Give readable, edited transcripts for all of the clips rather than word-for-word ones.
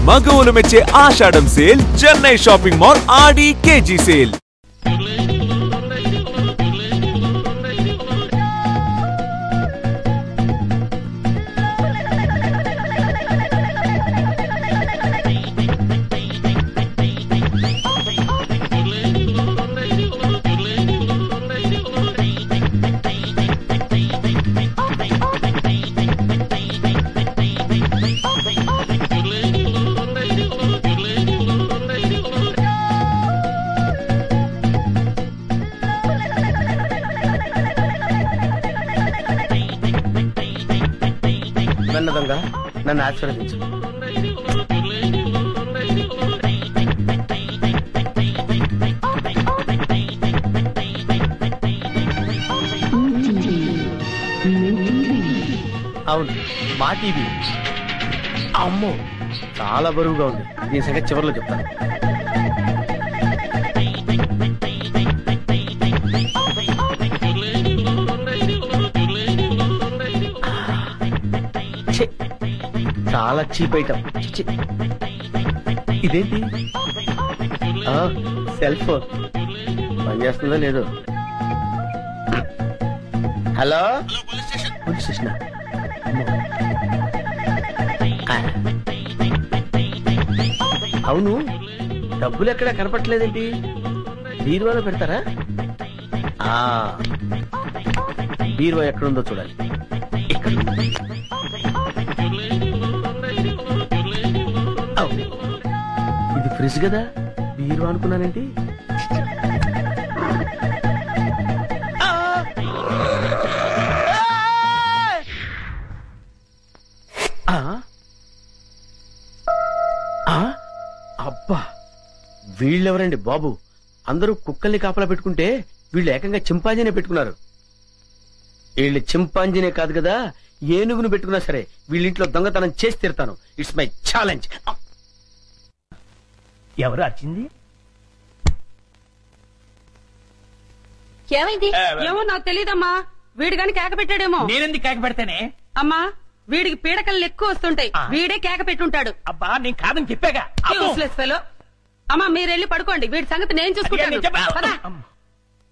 మగవులు మెచ్చే ఆషాఢం sale Chennai shopping mall ఆడి KG sale. నన్ను ఆశీర్వదించు. అవును, మా టీవీ. అమ్మో, చాలా బరువుగా ఉంది. దీని సంగతి చివరిలో చెప్తాను. చాలా చీప్ ఐటమ్. ఇదేంటి? సెల్ ఫోన్ పనిచేస్తుందో లేదో. Hello, police station. అవును, డబ్బులు ఎక్కడా కనపట్లేదేంటి? బీరువాలో పెడతారా? బీరువా ఎక్కడుందో చూడాలి. ఇక్కడ ఇది ఫ్రిడ్జ్ కదా, బీరువా అనుకున్నానేంటి? అబ్బా, వీళ్ళెవరండి బాబు? అందరూ కుక్కల్ని కాపలా పెట్టుకుంటే వీళ్ళు ఏకంగా చింపాంజీనే పెట్టుకున్నారు. వీళ్ళు చింపాంజీనే కాదు కదా, ఏనుగును పెట్టుకున్నా సరే వీళ్ళింట్లో దొంగతనం చేసి తీరుతాను. It's my challenge. ఎవరు వచ్చింది? ఏమైంది? ఏమో నాకు తెలియదమ్మా. వీడు గాని కేక పెట్టాడేమో. నేనెందుకు కేక పెడతానే? అమ్మా, వీడికి పీడకలు ఎక్కువ వస్తుంటాయి. వీడే కేక పెట్టుంటాడు. అబ్బా, నేను కాదని చెప్పాగా. Useless fellow. అమ్మా, మీరెళ్ళి పడుకోండి. వీడి సంగతి నేను చూసుకుంటాను.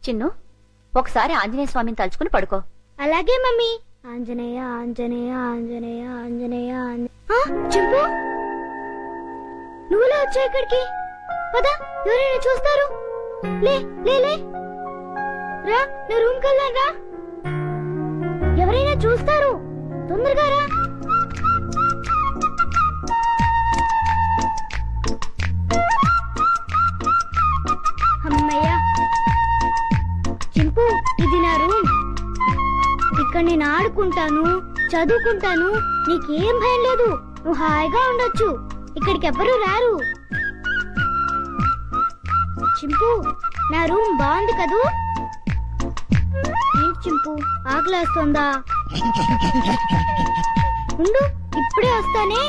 చిన్ను, ఒకసారి ఆంజనేయ స్వామిని తలుచుకుని పడుకో. అలాగే మమ్మీ. ఆంజనేయ ఆంజనేయ ఆంజనేయ ఆంజనేయ. చింపు, నువ్వులా వచ్చా ఇక్కడికి? పద, ఎవరైనా చూస్తారు. లే లే లే, రా, నా రూమ్ కెళ్ళాను. రా, ఎవరైనా చూస్తారు. తొందరగా రా. అమ్మయ్యా. చింపు, ఇది నా రూమ్. ఇక్కడ నేను ఆడుకుంటాను, చదువుకుంటాను. నీకేం భయం లేదు. నువ్వు హాయిగా ఉండొచ్చు. ఇక్కడికి ఎవ్వరూ రారు. చింపు, నా రూమ్ బాగుంది కదూ? ఏంటి చింపు, ఆకలేస్తుందా? ఉండు, ఇప్పుడే వస్తానే.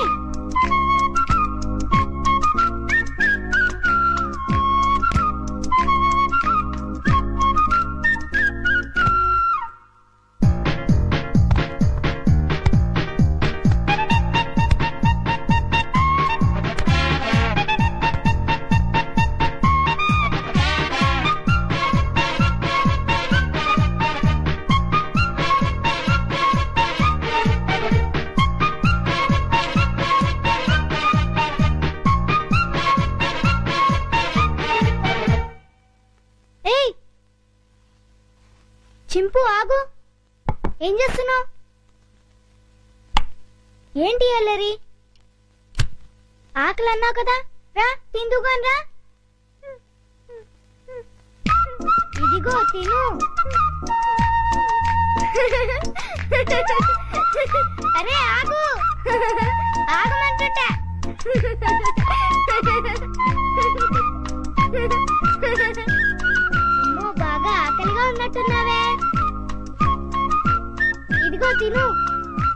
చింపు, ఆగు. ఏం చేస్తున్నావు? ఏంటి అల్లరి? ఆకలి అన్నావు కదా, రా తిందుగాని రా. ఇదిగో తిను. అరే ఆగు, ఆగమంటుంటా. బాగా ఆకలిగా ఉన్నట్టున్నావే. ఇదిగో తిను,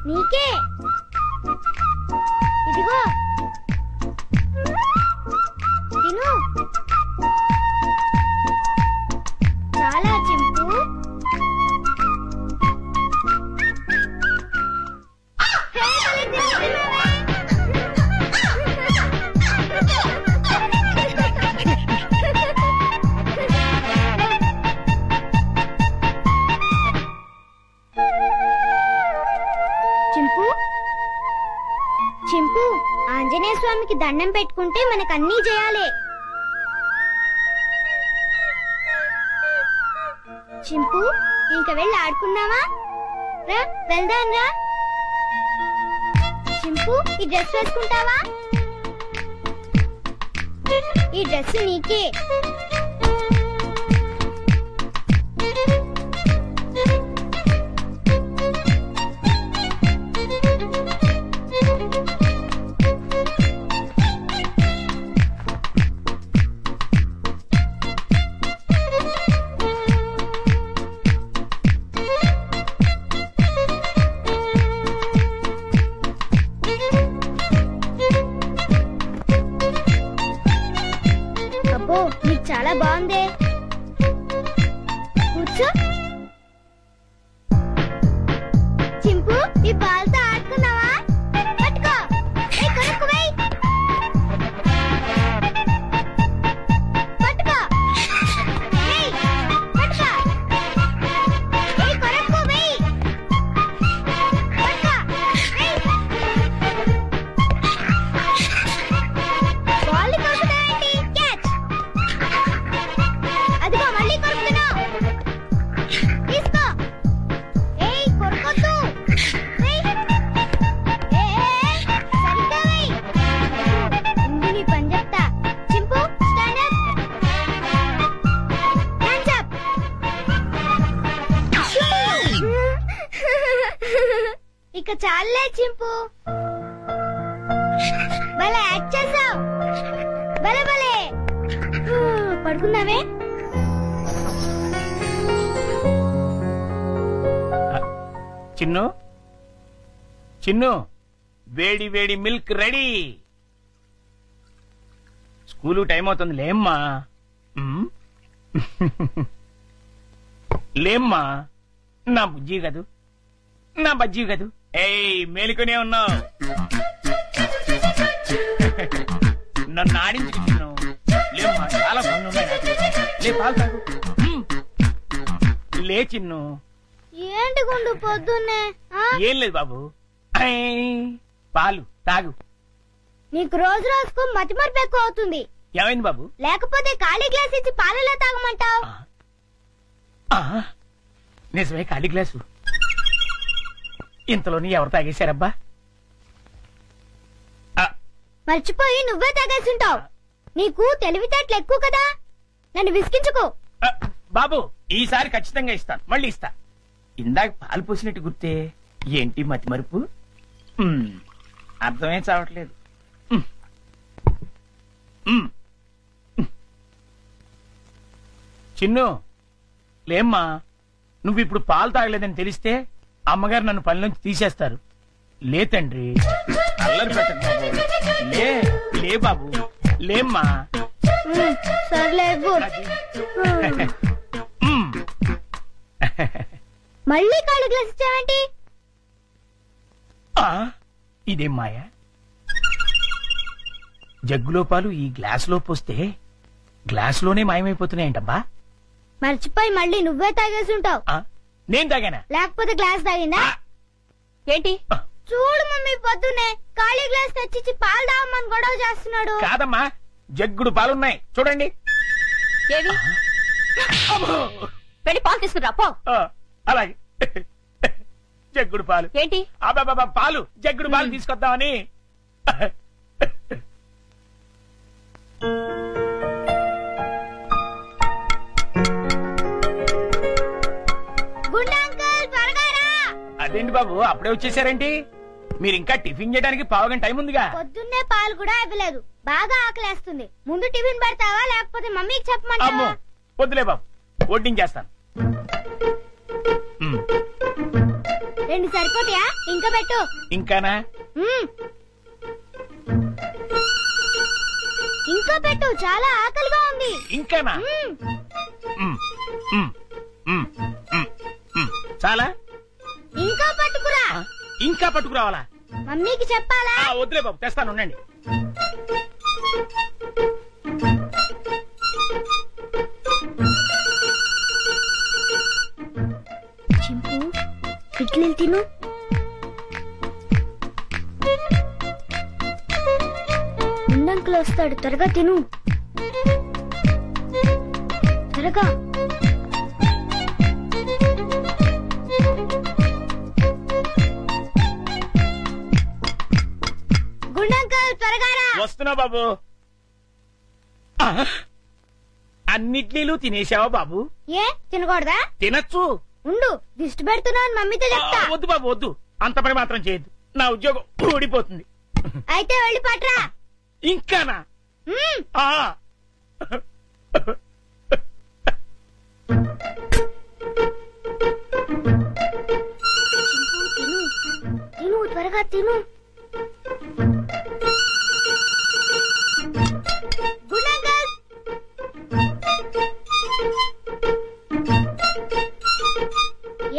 నీకే. ఇదిగో తిను. చాలా చింపు. ఆంజనేయ స్వామికి దండం పెట్టుకుంటే మనకన్నీ చేయాలి. చింపు ఇంక వెళ్ళి ఆడుకుందామా? రా వెళ్దాం రా. చింపు ఈ డ్రెస్ వేసుకుంటావా? ఈ డ్రెస్ నీకే. నీకు చాలా బాగుంది. కూర్చో. చింపు ఈ బాల్తో ఆడుకున్నావా? పట్టుకో. కొనుక్కు వెయ్యి. పట్టుకో. పట్టుకో. కొనుక్కు వెయ్యి. పట్టుకో. బాల్ కొనుక్కుతావేంటి? క్యాచ్. అదిగో మళ్ళీ కొరుకుతున్నావు. తీసుకో. కొరకొద్దు. సరిగ్గా వెయ్యి. ముందు నీ పని చెప్తా. చింపు స్టాండ్ అప్. Hands up. ఇక చాలే చింపు. భలే యాక్ట్ చేసావు. భలే భలే. పడుకుందామే. చిన్ను చిన్ను వేడి వేడి మిల్క్ రెడీ. స్కూలు టైం అవుతుంది లేమ్మా. లేమ్మా నా బుజ్జి కదూ, నా బజ్జీ కదూ. మేలుకొనే ఉన్నావు. నన్ను ఆడించుకు చిన్ను. లేమ్మా చాలా పనులు ఉన్నాయి నాకు. లే పాలు తాగు. లే చిన్ను. ఏంటి గుండు పొద్దున్నే? ఏం లేదు బాబు, పాలు తాగు. నీకు రోజు రోజుకు మతిమరుపు ఎక్కువ అవుతుంది. ఏమైంది బాబు? లేకపోతే ఖాళీ గ్లాస్ ఇచ్చి పాలలో తాగమంటావు. నిజమే, ఖాళీ గ్లాసు. ఇంతలోని ఎవరు తాగేశారబ్బా? మర్చిపోయి నువ్వే తాగేసుంటావు. నీకు తెలివితేటలు ఎక్కువ కదా, నన్ను విసిగించుకో. బాబు ఈసారి ఖచ్చితంగా ఇస్తాను, మళ్ళీ ఇస్తా. ఇందాక పాలు పోసినట్టు గుర్తే. ఏంటి మతి మరుపు? అర్థమే చావట్లేదు. చిన్ను లేమ్మా, నువ్వు ఇప్పుడు పాలు తాగలేదని తెలిస్తే అమ్మగారు నన్ను పని నుంచి తీసేస్తారు. లే తండ్రి, అల్లరి పెట్టకు బాబు. లే లే బాబు, లేమ్మా. సర్లే. మళ్ళీ ఖాళీ గ్లాస్ ఇచ్చావేంటి? ఇదేం మాయా? జగ్గులో పాలు ఈ గ్లాసులో పోస్తే గ్లాసులోనే మాయమైపోతున్నాయంటబ్బా. మర్చిపోయి మళ్ళీ నువ్వే తాగేసుంటావు. నేను తాగానా? లేకపోతే గ్లాస్ తాగిందా? ఏంటి? చూడు మమ్మీ, పొద్దునే ఖాళీ గ్లాస్ తెచ్చిచ్చి పాలు తాగమని గొడవ చేస్తున్నాడు. కాదమ్మా, జగ్గుడు పాలున్నాయి చూడండి. ఏవి? వెళ్ళి పాలు తీసుకురా పో. అలాగే. జగ్గుడు పాలు ఏంటి? పాలు జగ్గుడు పాలు తీసుకొద్దామని. అదేంటి బాబు అప్పుడే వచ్చేసారేంటి? మీరు ఇంకా టిఫిన్ చేయడానికి పావుగంట టైం ఉందిగా. పొద్దున్నే పాలు కూడా ఇవ్వలేదు. బాగా ఆకలేస్తుంది. ముందు టిఫిన్ పెడతావా లేకపోతే మమ్మీకి చెప్పమంటావా? వద్దులే బాబు, వడ్డించేస్తాను. 2 సరిపోతాయా? ఇంకా పెట్టు. ఇంకానా? ఇంకా పెట్టు, చాలా ఆకలిగా ఉంది. ఇంకానా? చాలా? ఇంకా పట్టుకురా. ఇంకా పట్టుకురావాలా? మమ్మీకి చెప్పాలా? వద్దులే బాబు, తెస్తాను ఉండండి. చింపు, ఇడ్లీలు తిను. గుండంకులు వస్తాడు, త్వరగా తిను. త్వరగా. గుండంకుల్ త్వరగా రా. వస్తున్నా బాబు. అన్నిట్లీలు తినేసావా బాబు? ఏ తినకూడదా? తినచ్చు. ఉండు, దిష్టి పెడుతున్నావు, మమ్మీతో చెప్తా. వద్దు బాబు వద్దు, అంత పని మాత్రం చేయొద్దు. నా ఉద్యోగం ఊడిపోతుంది. అయితే వెళ్ళి పట్రా. ఇంకానా? ఆ. తిను, త్వరగా తిను.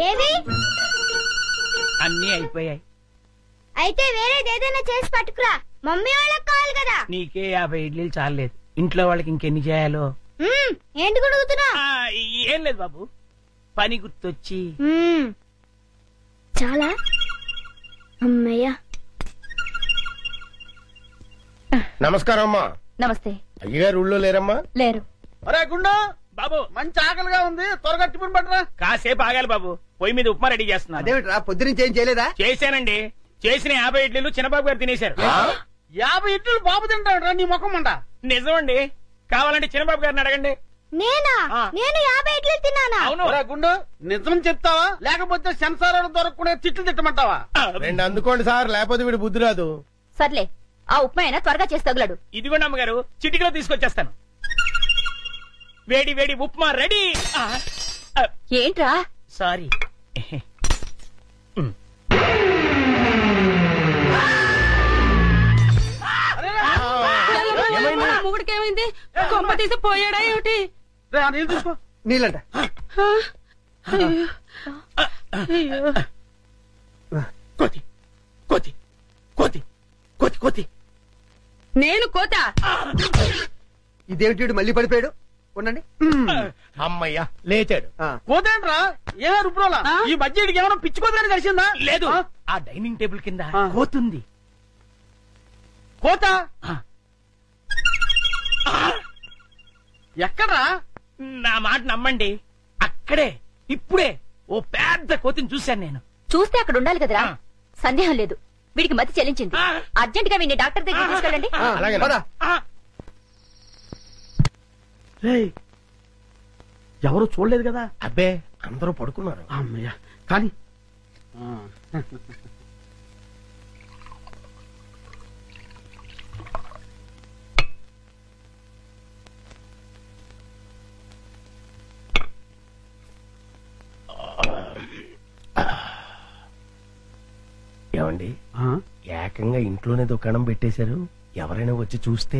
ఏవి? అన్నీ అయిపోయాయి. అయితే వేరేదేదైనా చేసి పట్టుకురా, మమ్మీ వాళ్ళకి కావాలి కదా. నీకే 50 ఇడ్లీలు చాలేదు, ఇంట్లో వాళ్ళకి ఇంకెన్ని చేయాలో. ఏంటి కొడుకుతున్నా? ఏం లేదు బాబు, పని గుర్తొచ్చి. చాలా అమ్మయ్యా. నమస్కారం అమ్మా. నమస్తే. అయ్యగారు ఊళ్ళో లేరమ్మా? లేరు. అరే గుండు, బాబు మంచి ఆకలిగా ఉంది, త్వరగా టిఫిన్ పట్టరా. కాసేపు ఆగాలి బాబు, పొయ్యి మీద ఉప్మా రెడీ చేస్తున్నా. అదేమిట్రా పొద్దునుంచి ఏం చేయలేదా? చేశానండి, చేసిన 50 ఇడ్లీలు చిన్నబాబు గారు తినేశారు. 50 ఇడ్లీలు బాబు తింటాడు, నీ ముఖం అంట. నిజమండి, కావాలంటే చిన్నబాబు గారిని అడగండి. నేనా? నేను 50 ఇడ్లీలు తిన్నానా? అవును. గుండు, నిజం చెప్తావా లేకపోతే సెన్సార్ దొరకకుండా తిట్లు తిట్టమంటావా? రెండు అందుకోండి సార్, లేకపోతే వీడు బుద్ధి రాదు. సర్లే, ఆ ఉప్మా అయినా త్వరగా చేసి తగులాడు. ఇదిగోండి అమ్మగారు, చిటికలో తీసుకొచ్చేస్తాను. వేడి వేడి ఉప్మా రెడీ. ఏంట్రా? సారీ. మొగుడికేమైంది? కొంప తీసి పోయాడా ఏమిటి? నీళ్ళు తీసుకో. నీళ్ళంట. కోతి కోతి కోతి కోతి కోతి. నేను కోత? ఇదేమిటి మళ్ళీ పడిపోయాడు? ఉండండి. అమ్మయ్యా లేచాడు. కోతేంట్రా? ఏమే రుబ్రోలా? ఈ మధ్య ఏమైనా పిచ్చుకోదని కలిసిందా? లేదు, ఆ డైనింగ్ టేబుల్ కింద కోతుంది. కోత ఎక్కడ్రా? నా మాట నమ్మండి, అక్కడే ఇప్పుడే ఓ పెద్ద కోతిని చూశాను నేను. చూస్తే అక్కడ ఉండాలి కదరా. సందేహం లేదు, వీడికి మతి చెల్లించింది. అర్జెంట్ గా వీడిని డాక్టర్ దగ్గర తీసుకెళ్ళండి. అలాగే ఎవరు చూడలేదు కదా? అబ్బే అందరూ పడుకున్నారు. అమ్మయ్యా, కానీ ఏమండి, ఏకంగా ఇంట్లోనే దుకాణం పెట్టేశారు. ఎవరైనా వచ్చి చూస్తే?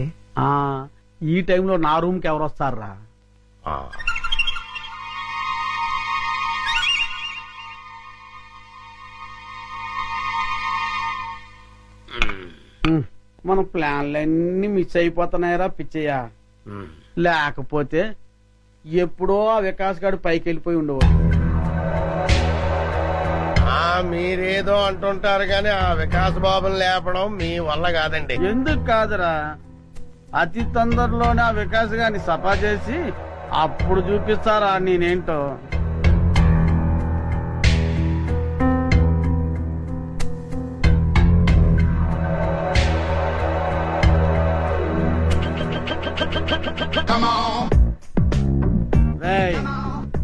ఈ టైంలో నా రూమ్ కి ఎవరు వస్తారా? మన ప్లాన్లన్నీ మిస్ అయిపోతున్నాయరా పిచ్చయ్యా. లేకపోతే ఎప్పుడో ఆ వికాస్ గారు పైకి వెళ్ళిపోయి ఉండేవాడు. మీరేదో అంటుంటారు గాని ఆ వికాస్ బాబుని లేపడం మీ వల్ల కాదండి. ఎందుకు కాదురా, అతి తొందరలోనే ఆ వికాస్ గారిని సఫా చేసి అప్పుడు చూపిస్తారా నేనేంటో.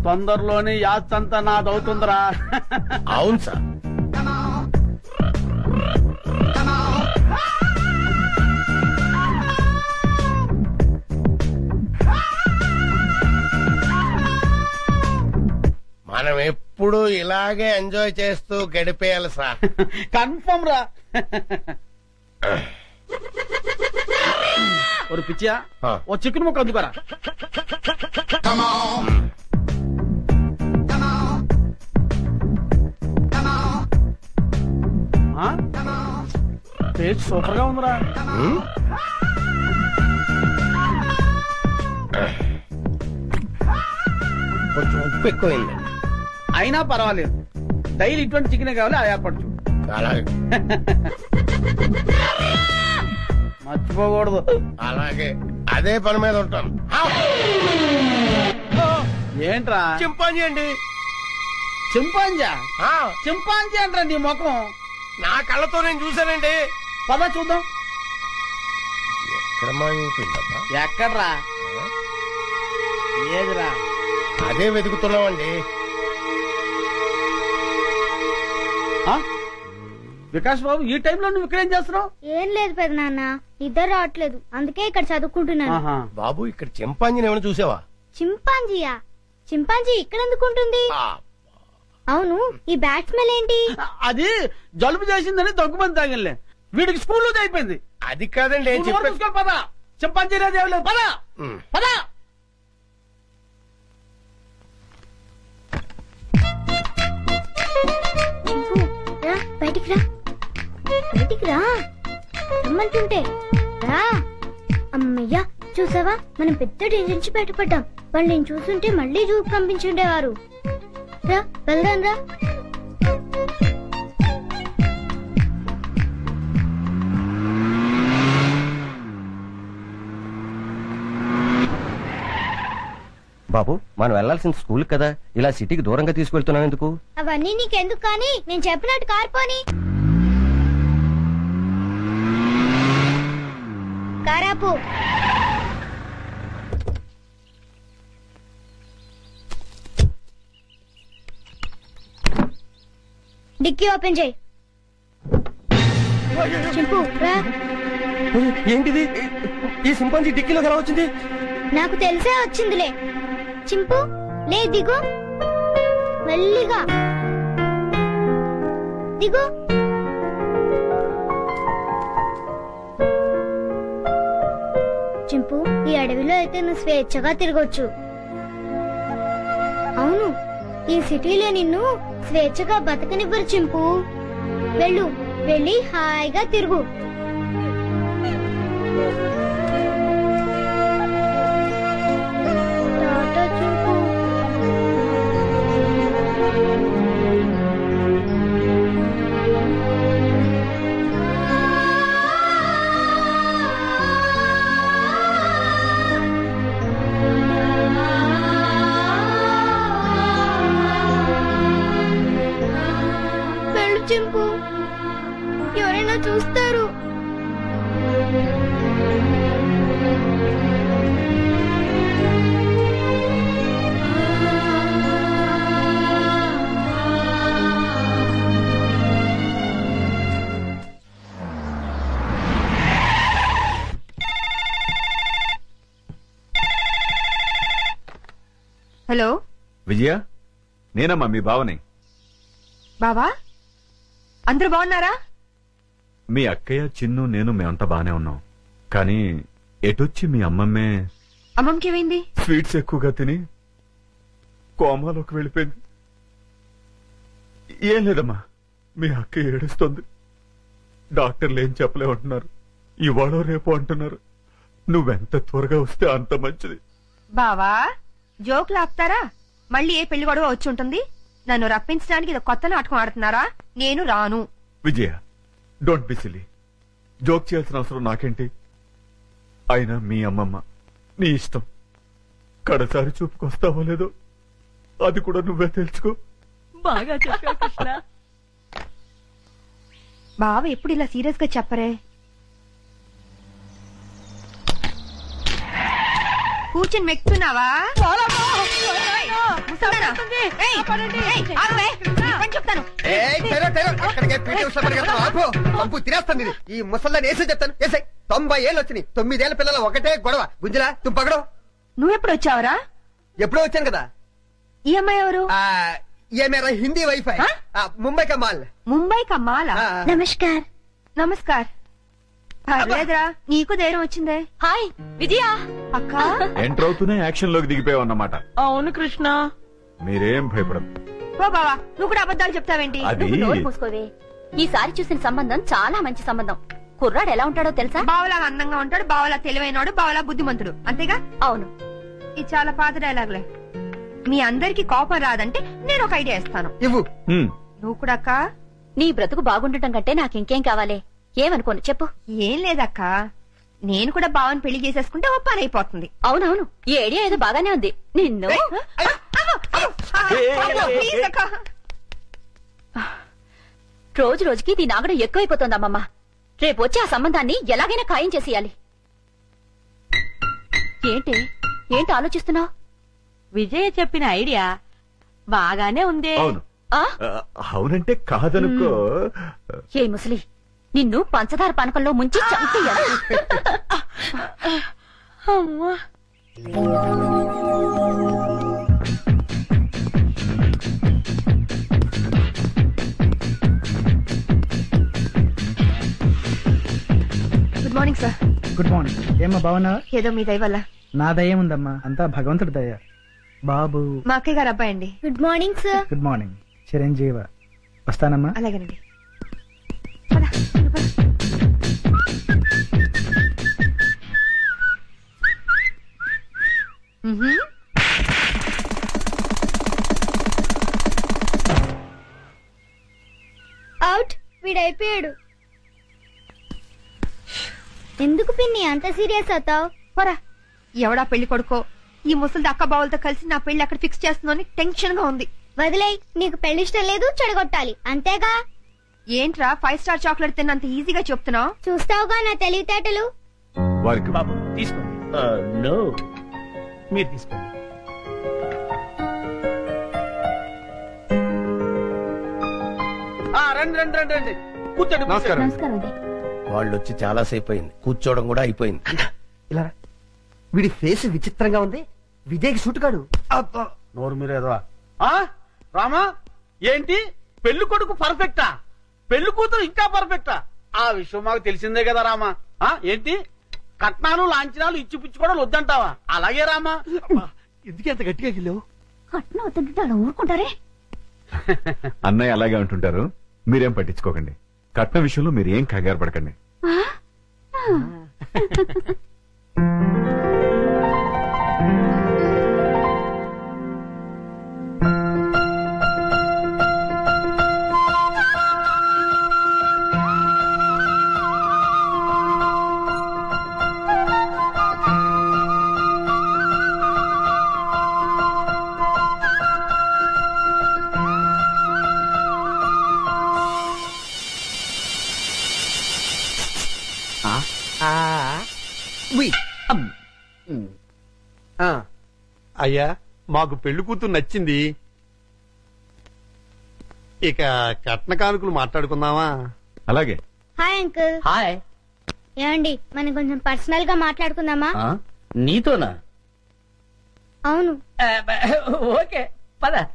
తొందరలోనే యాత్రంతా నాదవుతుందిరా. అవును సార్. మనం ఎప్పుడు ఇలాగే ఎంజాయ్ చేస్తూ గడిపేయాలి సార్. కన్ఫర్మ్ రా. ఒక పిచ్చియా, ఓ చికెన్ ముక్క అందుకోరా. టేస్ట్ సూపర్ గా ఉందిరా. కొంచెం ఉప్పు ఎక్కువైంది. అయినా పర్వాలేదు, డైలీ ఇటువంటి చికెన్ కావాలి, ఆ ఏర్పాటు చూడు. అలాగే మర్చిపోకూడదు. అలాగే అదే పని మీద ఉంటాను. ఏంట్రా? చింపాంజీ అండి. చింపాంజా? ఆ, చింపాంజీ అంటారా నీ ముఖం? నా కళ్ళతో నేను చూశానండి. పద చూద్దాం. ఎక్కడ మాయమైపోయిందబ్బా? ఎక్కడ్రా? ఏదిరా? అదే వెతుకుతున్నామండి. వికాస్ బాబు, ఈ టైంలో నువ్వు ఇక్కడేం చేస్తున్నావు? ఏం లేదు పెద్ద నాన్న, ఇద్దరు రావట్లేదు, అందుకే ఇక్కడ చదువుకుంటున్నాను. బాబు, ఇక్కడ చింపాంజీని ఏమైనా చూసావా? చింపాంజీయా? చింపాంజీ ఇక్కడ ఎందుకు ఉంటుంది? అవును, ఈ బ్యాట్ స్మెల్ ఏంటి? అది జలుబు చేసిందని దగ్గుమంది తాగిలే. వీడికి స్కూల్ అయిపోయింది. అది కాదండి. పద, చింపాంజీ లేదు. పద పద. రా, బయటికి రా, బయటికి రా రమ్మంటుంటే రా. అమ్మయ్యా, చూసావా, మనం పెద్ద డేంజర్ నుంచి బయటపడ్డాం. వాళ్ళు నేను చూస్తుంటే మళ్ళీ జూకు పంపించుండేవారు. రా, వెళ్దాం రా. బాబు, మనం వెళ్లాల్సిన స్కూల్ కదా, ఇలా సిటీకి దూరంగా తీసుకెళ్తున్నాం ఎందుకు? అవన్నీ నీకెందుకు కానీ, నేను చెప్పినట్టు కార్పోని. కారాపు. డిక్కీ ఓపెన్ చేయి. చింపు, రా. ఏంటిది? ఈ సింపాంజీ డిక్కీలో ఎలా వచ్చింది? నాకు తెలిసే వచ్చిందిలే. చింపు, లే, దిగు, మెల్లిగా దిగు. చింపు, ఈ అడవిలో అయితే నువ్వు స్వేచ్ఛగా తిరగొచ్చు. అవును, ఈ సిటీలో నిన్ను స్వేచ్ఛగా బతకనివ్వరు చింపు. వెళ్ళు, వెళ్ళి హాయిగా తిరుగు. టాటా చింపు. వెళ్ళు చింపు, ఎవరైనా చూస్తారు. హలో విజయ, నేనమ్మా మీ బావని. బావా, అందరూ బాగున్నారా? మీ అక్కయ్య, చిన్ను, నేను మేమంతా బానే ఉన్నాం. కానీ ఎటొచ్చి మీ అమ్మమ్మే అమ్మమ్మకేమైంది? స్వీట్స్ ఎక్కువగా తిని కోమాలోకి వెళ్ళిపోయింది. ఏం లేదమ్మా, మీ అక్క ఏడుస్తోంది. డాక్టర్లు ఏం చెప్పలేమంటున్నారు. ఇవాళ రేపు అంటున్నారు. నువ్వెంత త్వరగా వస్తే అంత మంచిది. బావా, జోకులు ఆపుతారా? మళ్ళీ ఏ పెళ్లి గొడవ వచ్చి ఉంటుంది. నన్ను రప్పించడానికి ఇది కొత్త నాటకం ఆడుతున్నారా? నేను రాను. విజయ, డోంట్ బి సిలీ. జోక్ చేయాల్సిన అవసరం నాకేంటి? అయినా మీ అమ్మమ్మ, నీ ఇష్టం. కడసారి చూపుకొస్తావో లేదో అది కూడా నువ్వే తెలుసుకో. బాగా చెప్పావు కృష్ణ. బావ ఎప్పుడు ఇలా సీరియస్ గా చెప్పరే. కూర్చొని మెక్కుతున్నావా? చెప్తాను. తినేస్తాను. ఈ ముసల్దాన్ని వేసే చెప్తాను. వేసాయి 90 ఏళ్ళు వచ్చినాయి. 9 ఏళ్ల పిల్లల ఒకటే గొడవ. గుంజలా తుంపగడం. నువ్వెప్పుడు వచ్చావరా? ఎప్పుడో వచ్చాను కదా. ఈ అమ్మాయి ఎవరు? ये मेरा हिंदी वाइफ है, मुंबई का माल. ముంబై కా మాలా? నమస్కార్. నమస్కార్. పర్లేదురా, నీకు ధైర్యం వచ్చిందే. హాయ్ విజయ. అక్క, ఎంటర్ అవుతూనే యాక్షన్ లోకి దిగిపోయావు అన్నమాట. అవును కృష్ణ. మీరేం భయపడదు. ఓ బావా, నువ్వు కూడా అబద్ధాలు చెప్తావేంటి? అది నువ్వు నోరు మూసుకోవే. ఈసారి చూసిన సంబంధం చాలా మంచి సంబంధం. కుర్రాడు ఎలా ఉంటాడో తెలుసా? బావలా అందంగా ఉంటాడు, బావలా తెలివైనడు, బావలా బుద్ధిమంతుడు. అంతేగా? అవును. ఇది చాలా పాత డైలాగులే. మీ అందరికి కోపం రాదంటే నేను ఒక ఐడియా ఇస్తాను. ఇవ్వు. నువ్వు కూడా అక్క. నీ బ్రతుకు బాగుండటం కంటే నాకింకేం కావాలి? ఏమనుకోను చెప్పు. ఏం లేదక్క, నేను కూడా బావని పెళ్లి చేసేసుకుంటే ఓ పని అయిపోతుంది. అవునవును, ఈ ఐడియా ఏదో బాగానే ఉంది. నిన్ను ప్లీజ్ అక్క. రోజు రోజుకి దీని ఆగడం ఎక్కువైపోతుంది అమ్మమ్మ. రేపు వచ్చి ఆ సంబంధాన్ని ఎలాగైనా ఖాయం చేసేయాలి. ఏంటి ఆలోచిస్తున్నావు? విజయ చెప్పిన ఐడియా బాగానే ఉందే. అవును. అవునంటే కాదనుకో. ఏ ముసలి, నిన్ను పంచదార పానకంలో ముంచి చంపేయాలి. Good morning sir. Good morning. ఏమ్మా బాగున్నావా? ఏదో మీ దయ వల్ల. నా దయ ఉందమ్మా, అంతా భగవంతుడి దయ. బాబు మా అక్కయ్య గారు అబ్బాయి అండి. Good morning sir. Good morning. చిరంజీవ. వస్తానమ్మా. అలాగేనండి. అవుట్. వీడైపోయాడు. ఎందుకు పిన్ని అంత సీరియస్ అవుతావు? పోరా, ఎవడా పెళ్లి కొడుకో ఈ ముసలి అక్క బావులతో కలిసి నా పెళ్లి అక్కడ ఫిక్స్ చేస్తుందని టెన్షన్ గా ఉంది. వదిలేయ్, నీకు పెళ్లి ఇష్టం లేదు, చెడగొట్టాలి అంతేగా. ఏంట్రా 5 స్టార్ చాక్లెట్ తిన్నంత ఈజీగా చెప్తున్నావు? చూస్తావుగా నా తెలివితేటలు. వారికి బాబు తీసుకోండి. నో, మీరు తీసుకోండి. రండి రండి రండి రండి, కూర్చోండి. నమస్కారం. నమస్కారం అండి. వాళ్ళు వచ్చి చాలా సేపు అయింది, కూర్చోవడం కూడా అయిపోయింది. ఇలా రా. వీడి ఫేస్ విచిత్రంగా ఉంది. విజయ్కి సూటుకాడు. నోరు మీరేదో. రామా, ఏంటి పెళ్లి కొడుకు పర్ఫెక్టా, పెళ్లి కూతురు ఇంకా పర్ఫెక్టా? ఆ విషయం మాకు తెలిసిందే కదా రామా. ఏంటి కట్నాలు లాంఛనాలు ఇచ్చిపుచ్చుకోవడం వద్దంటావా? అలాగే రామా. ఎందుకంత గట్టిగా గిల్లావు? కట్నం వద్దంటే అలా ఊరుకుంటారే. అన్నయ్య అలాగే అంటుంటారు, మీరేం పట్టించుకోకండి. కట్నం విషయంలో మీరు ఏం కంగారు పడకండి. అయ్యా, మాకు పెళ్లి కూతురు నచ్చింది. ఇక కట్న కానుకలు మాట్లాడుకుందామా? అలాగే. Hi uncle. హాయ్. ఏమండి, మనం కొంచెం పర్సనల్ గా మాట్లాడుకుందామా? నీతోనా? అవును. ఓకే పద.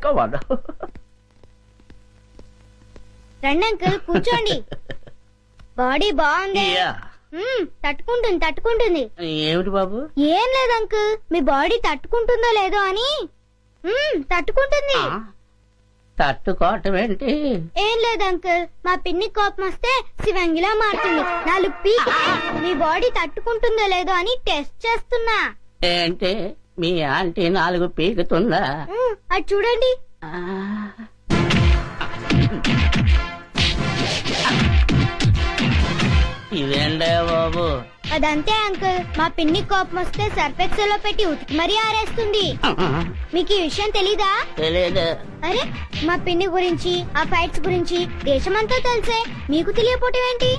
కోవాడు. రండి అంకుల్, కూర్చోండి. బాడీ బాగుంది. తట్టుకుంటుంది తట్టుకుంటుంది. ఏమిటి బాబు? ఏం లేదు అంకుల్, మీ బాడీ తట్టుకుంటుందో లేదో అని. తట్టుకుంటుంది. తట్టుకోవటం ఏంటి? ఏం లేదు అంకుల్, మా పిన్ని కోపం వస్తే శివంగిలా మారుతుంది. 4 పీక్. మీ బాడీ తట్టుకుంటుందో లేదో అని టెస్ట్ చేస్తున్నా. ఏంటి మీ ఆంటీ 4 పీకుతుందా? అది చూడండి. ఇదేండే బాబు? అదంతే అంకుల్, మా పిన్ని కోపం వస్తే సర్ఫెక్సల్ లో పెట్టి ఉతికి మరీ ఆరేస్తుంది. మీకు ఈ విషయం తెలీదా? తెలియదు. అరే, మా పిన్ని గురించి ఆ ఫైట్స్ గురించి దేశమంతా తెలిసే మీకు తెలియపోవటం ఏంటి?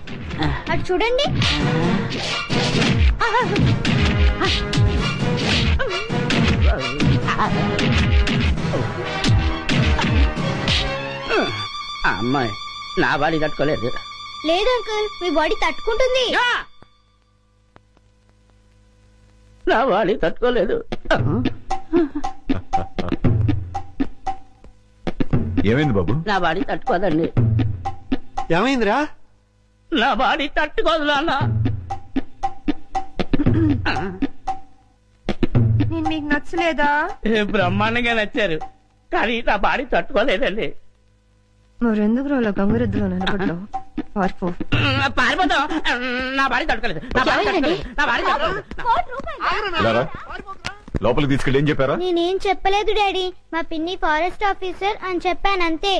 అటు చూడండి. అమ్మాయి నా బాడీ తట్టుకోలేదు. లేదు అంకుల్, మీ బాడీ తట్టుకుంటుంది. నా బాడీ తట్టుకోలేదు. ఏమైంది బాబు? నా బాడీ తట్టుకోదండి. ఏమైందిరా? నా బాడీ తట్టుకోదు నాన్న. నేను మీకు నచ్చలేదా? బ్రహ్మాండంగా నచ్చారు, కానీ నా బాడీ తట్టుకోలేదండి. మరెందుకు రోజులో గంగురెద్దులో నిలబడ్డావు? పారిపో. పారిపోతాం. నా బాడీ తట్టుకోలేదు. నా బాడీ తట్టుకోలేదు. నా బాడీ తట్టుకోలేదు. ఇలా రా. లోపలికి తీసుకెళ్ళి ఏం చెప్పారా? నేనేం చెప్పలేదు డాడీ, మా పిన్ని ఫారెస్ట్ ఆఫీసర్ అని చెప్పానంతే.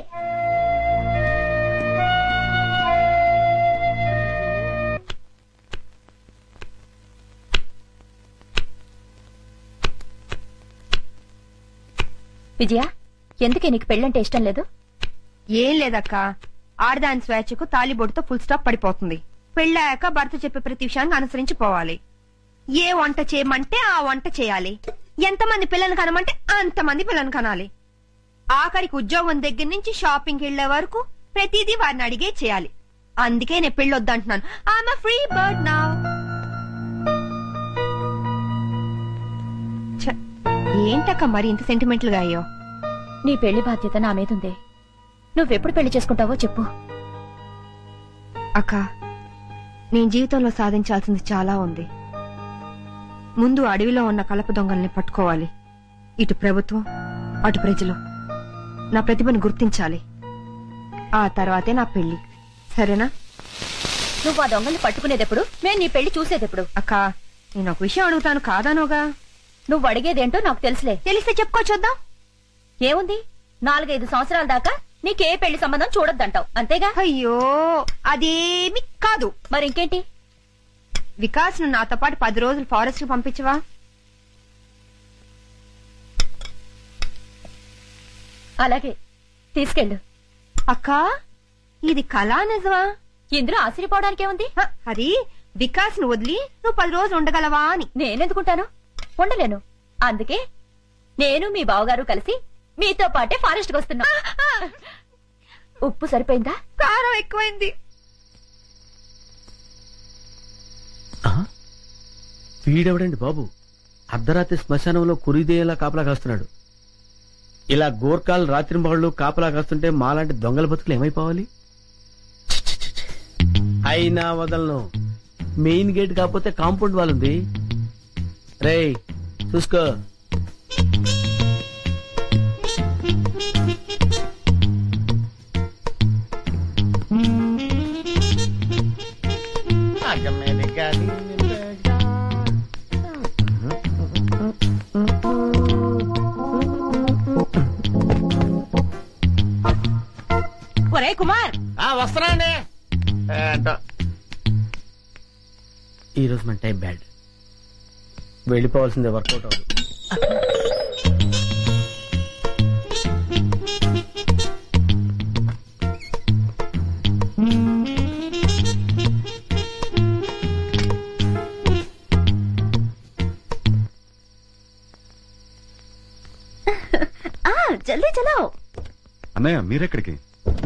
విజయ, ఎందుకే నీకు పెళ్ళంటే ఇష్టం లేదు? ఏం లేదక్క, ఆడదాని స్వేచ్ఛకు తాలిబొట్టుతో ఫుల్ స్టాప్ పడిపోతుంది. పెళ్ళాక భర్త చెప్పే ప్రతి విషయాన్ని అనుసరించి పోవాలి. ఏ వంట చేయమంటే ఆ వంట చేయాలి. ఎంతమంది పిల్లలు కనమంటే అంతమంది పిల్లలు కనాలి. ఆఖరికి ఉద్యోగం దగ్గర నుంచి షాపింగ్కి వెళ్లే వరకు ప్రతిదీ వారిని అడిగే చేయాలి. అందుకే నేను పెళ్ళొద్దంటున్నాను. I'm free bird now. ఏంటక్క మరి ఇంత సెంటిమెంటల్ గా అయ్యో? నీ పెళ్లి బాధ్యత నా మీదుంది. నువ్వెప్పుడు పెళ్లి చేసుకుంటావో చెప్పు. అక్క, నేను జీవితంలో సాధించాల్సింది చాలా ఉంది. ముందు అడవిలో ఉన్న కలప దొంగల్ని పట్టుకోవాలి. ఇటు ప్రభుత్వం, అటు ప్రజలు నా ప్రతిభను గుర్తించాలి. ఆ తర్వాతే నా పెళ్లి. సరేనా? నువ్వు ఆ దొంగల్ని పట్టుకునేదెప్పుడు, మేము నీ పెళ్లి చూసేదెప్పుడు? అక్క, నేను ఒక విషయం అడుగుతాను, కాదానోగా? నువ్వు అడిగేదేంటో నాకు తెలుసులే. తెలిస్తే చెప్పుకో చూద్దాం. ఏముంది, 4-5 సంవత్సరాల దాకా నీకే పెళ్లి సంబంధం చూడొద్దంటావు, అంతేగా? అయ్యో, అదేమి కాదు. మరి ఇంకేంటి? వికాస్ ను నాతో పాటు 10 రోజులు ఫారెస్ట్ కి పంపించవా? అలాగే, తీసుకెళ్ళు. అక్క, ఇది కళా నిజమా? ఇందులో ఆశ్చర్యపోవడానికేముంది? అది వికాస్ ను వదిలి నువ్వు 10 రోజులు ఉండగలవా అని. నేనెందుకుంటాను? ఉండలేను. అందుకే నేను మీ బావగారు కలిసి మీతో పాటే ఫారెస్ట్ కి వస్తున్నా. ఉప్పు సరిపోయిందా? కారం ఎక్కువైంది. వీడెవడండి బాబు అర్ధరాత్రి శ్మశానంలో కురిదేలా కాపలా కాస్తున్నాడు? ఇలా గోర్ఖాలు రాత్రింబహళ్ళు కాపలా కాస్తుంటే మాలాంటి దొంగల బతుకులు ఏమైపోవాలి? అయినా వదలను. మెయిన్ గేట్ కాకపోతే కాంపౌండ్ వాల్ ఉంది. రేయ్ చూసుకో. ఒరే కుమార్, వస్తున్నాండి. ఈ రోజు మన టైం బ్యాడ్. వెళ్ళిపోవాల్సిందే, వర్కౌట్ అవ్వదు. జల్దీ చలో. అన్నయ్య మీరెక్కడికి?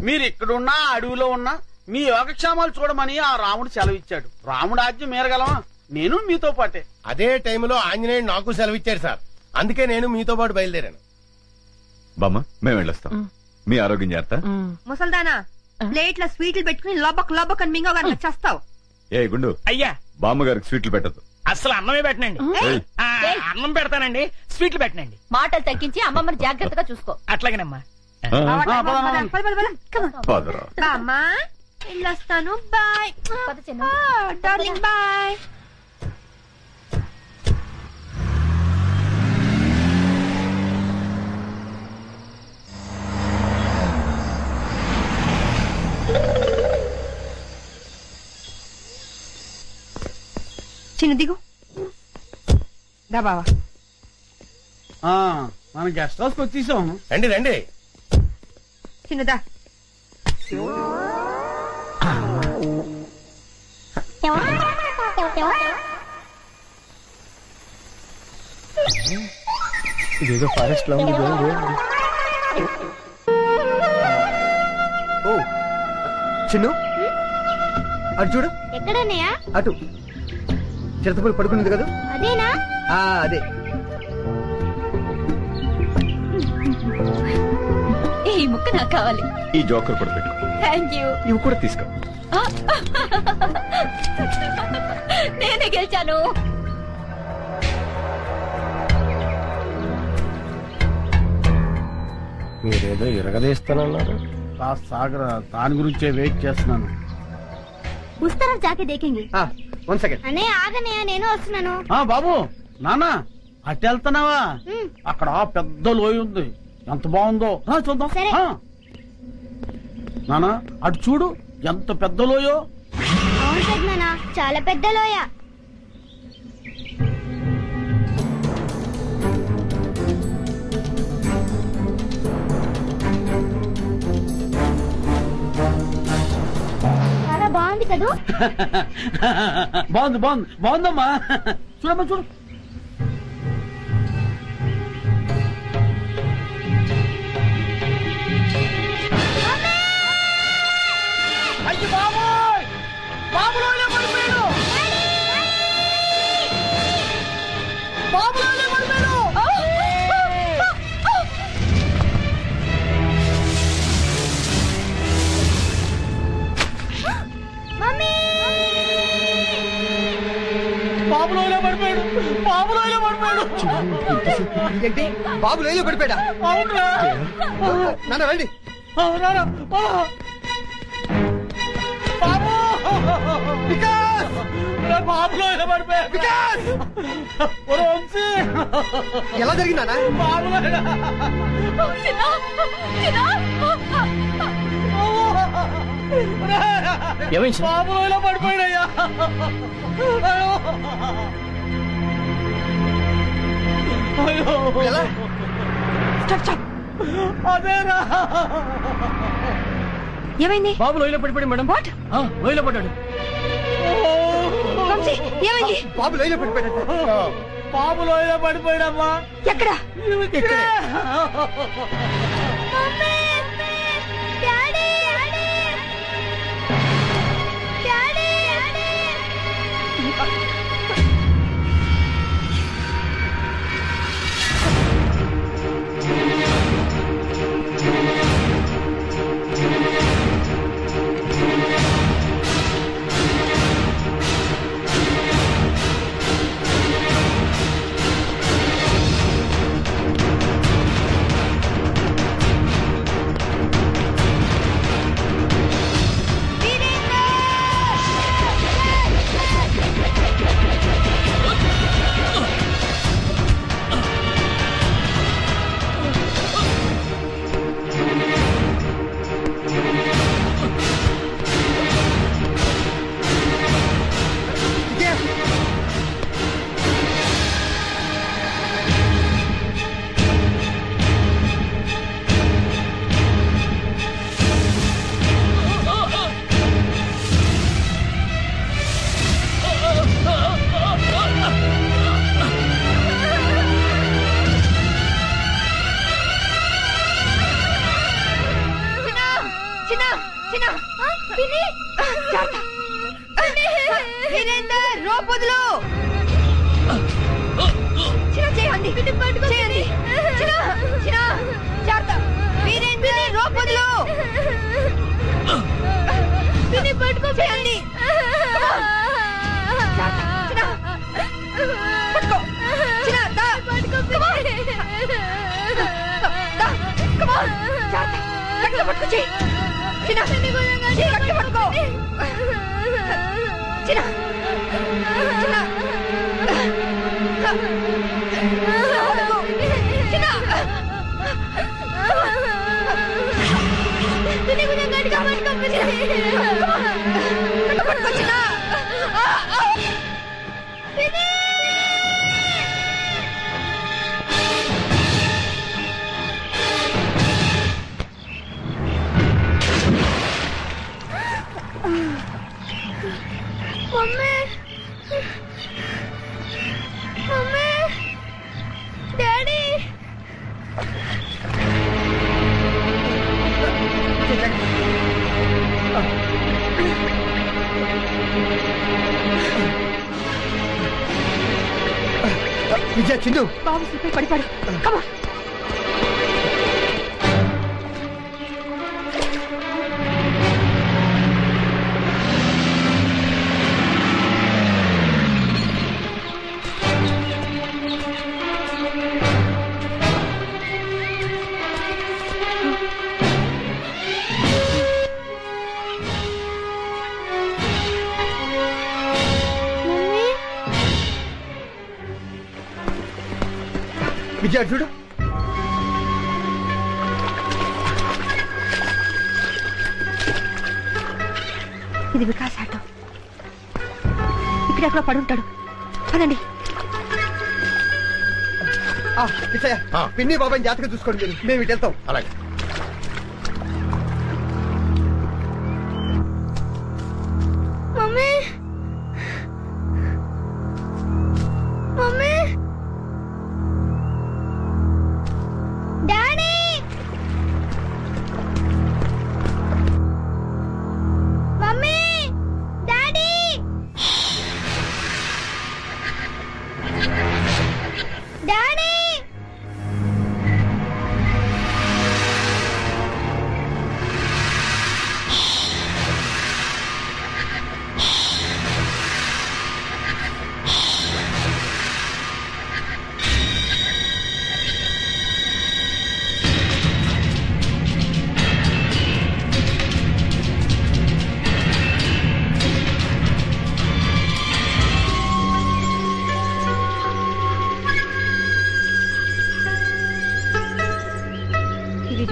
మీరు ఇక్కడున్నా అడవిలో ఉన్నా మీ యోగక్షేమాలు చూడమని ఆ రాముడు సెలవిచ్చాడు. రాముడు ఆజ్ఞ మేరగలమా? నేను మీతో పాటే. అదే టైంలో ఆంజనేయుడు నాకు సెలవిచ్చారు సార్. అందుకే నేను మీతో పాటు బయలుదేరాను. బామ్మ, మేము వెళ్ళొస్తాం. మీ ఆరోగ్యం జాగ్రత్త. ముసల్దానా, ప్లేట్ల స్వీట్లు పెట్టుకుని లోబక్ లోబక్ అని మింగోగా చేస్తావు. ఏ గుండు, అయ్యా బామ్మగారికి స్వీట్లు పెట్టదు. అసలు అన్నమే పెట్టనండి. అన్నం పెడతానండి, స్వీట్లు పెట్టనండి. మాటలు తగ్గించి అమ్మమ్మని జాగ్రత్తగా చూసుకో. అట్లాగేనమ్మా. పదరా. బామ్మా, వెళ్ళొస్తాను. Bye darling, bye. చిన్న దిగు. దా బావా. మన గెస్ట్ హౌస్ కి వచ్చేసాం. రండి రండి. చిన్నదా. ఇదేదో ఫారెస్ట్ లో ఉంది. ఓ చిన్ను, అటు చూడు. ఎక్కడన్నయ్యా? అటు చిరతపురి పడుకున్నది కదా, అదేనా? అదే. ఈ ముక్క నాకు కావాలి. ఈ జోకర్ కూడా పెట్టు. Thank you. ఇవి కూడా తీసుకో. నేనే గెలిచాను. మీరేదో ఇరగదీస్తానన్నారు. కాస్త సాగర, దాని గురించే వెయిట్ చేస్తున్నాను. ఉస్ తరఫ్ జాకే దేఖేంగే. 1 సెకండ్. అన్నయ్య ఆగన్నయ్య, నేను వస్తున్నాను. బాబు, నాన్న అటు వెళ్తున్నావా? అక్కడ పెద్ద లోయ ఉంది, ఎంత బాగుందో. చూద్దాం. సరే. నాన్న అటు చూడు, ఎంత పెద్ద లోయో. అవును పెద్దనాన్న, చాలా పెద్ద లోయ. లేదు. బాగుందమ్మా. చూడమ్మా చూడు. అయ్యి బాబోయ్, బాబులోనే పడిపోయాడు. బాబులోనే పడిపోయాడు. బాబులోనే పడిపోయాడు. బాబులోనే పడిపోయాడు. ఏంటి బాబు లేలో పడిపోయాడా? అవునురా. నాన్న రండి. అవునారా బాబు. వికాస్, బాబులోనే పడిపోయాడు. వికాస్, వంశీ, ఎలా జరిగిందా? బాబులోనే. ఏమైంది? బాబులోనే పడిపోయాడయ్యా. అయ్యో ఎలా? అదేరా. ఏమైంది? బాబు లోయలో పడిపోయాడు మేడం. వాట్? లోయలో పడ్డాడు. వంశీ, ఏమైంది? బాబు లేలో పడిపోయాడట. బాబులోనే పడిపోయాడమ్మా. ఎక్కడ? ఇక్కడే. వీరేందర్, రోప్ వదులు. చిన్న చేయండి, చేయండి. చిన్న చిన్న జాగ్రత్త. వీరేందర్, రోప్ వదులు. పట్టుకో, చేయండి. పట్టుకో చిన్న, దా. Come on. The, come on. జాగ్రత్త. గట్టిగా పట్టుకో, చేయి. చిన్న చేయి గట్టిగా పట్టుకో. చిన్న చిన్న మమ్మీ, మమ్మీ, డాడీ. విజయ, చిందు, బాబు స్లిప్ అయి పడిపాడు. కమా. విజయ చూడు. ఇది వికాస్ ఆటో. ఇక్కడెక్కడ పడుంటాడు. పదండి. విజయ, పిన్ని బాబాయ్ జాతకం చూసుకోండి. మేము ఇటు వెళ్తాం. అలాగే.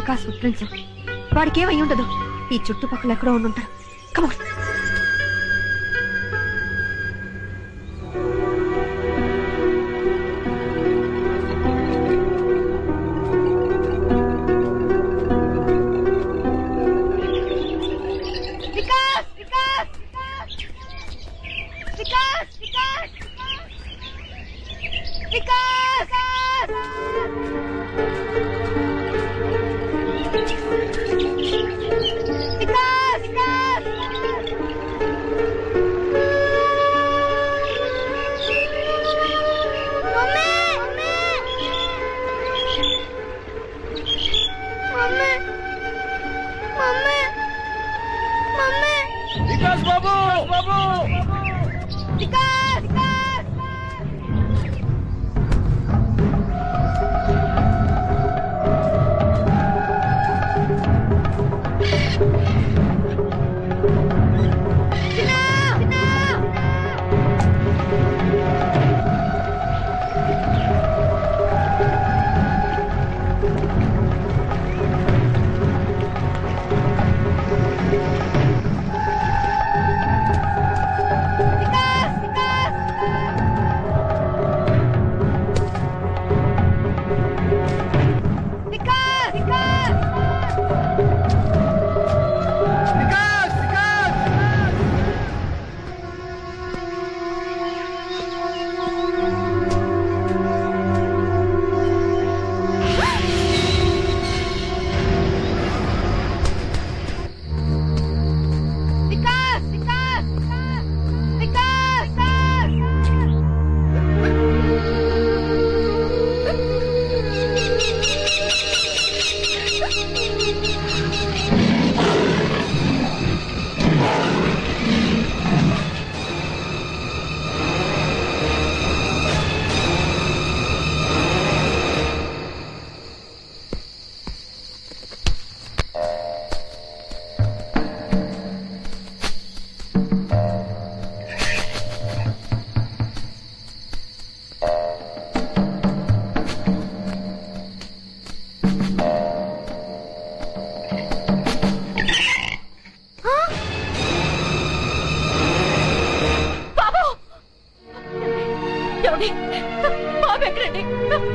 Vikas foot prints. వాడికి ఏమై ఉండదు. ఈ చుట్టుపక్కల ఎక్కడో ఉండుంటారు. కమాన్. వికాస్ బాబు బాబు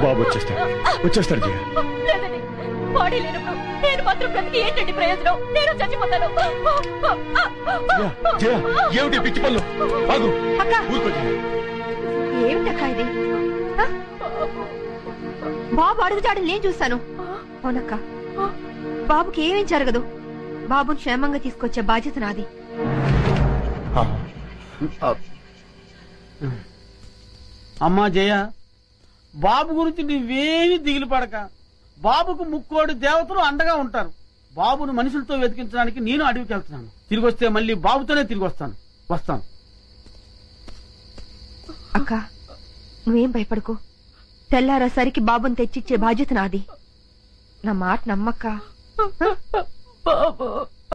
బాబు వచ్చేస్తాడు జయ. లేదండి, బాడీ లేనప్పుడు నేను మాత్రం బ్రతికి ఏంటండి ప్రయోజనం? నేను చచ్చిపోతాను. జయ, ఏమిటి పిచ్చి పనులు? ఆగు. ఊరుకో జయ. ఏమిటక్క ఇది? బాబు అడుగుతాడు, నేను చూస్తాను. అవునక్క, బాబుకి ఏమేం జరగదు. బాబుని క్షేమంగా తీసుకొచ్చే బాధ్యత నాది. అమ్మా జయ, బాబు గురించి నువ్వేమీ దిగులు పడక. బాబుకు ముక్కోడి దేవతలు అండగా ఉంటారు. బాబును మనుషులతో వెతికించడానికి నేను అడవికి వెళ్తున్నాను. తిరిగి వస్తే మళ్ళీ బాబుతోనే తిరిగి వస్తాను. అక్క, నువ్వేం భయపడకు. తెల్లారేసరికి బాబుని తెచ్చిచ్చే బాధ్యత నాది. నా మాట నమ్మక్క. బాబు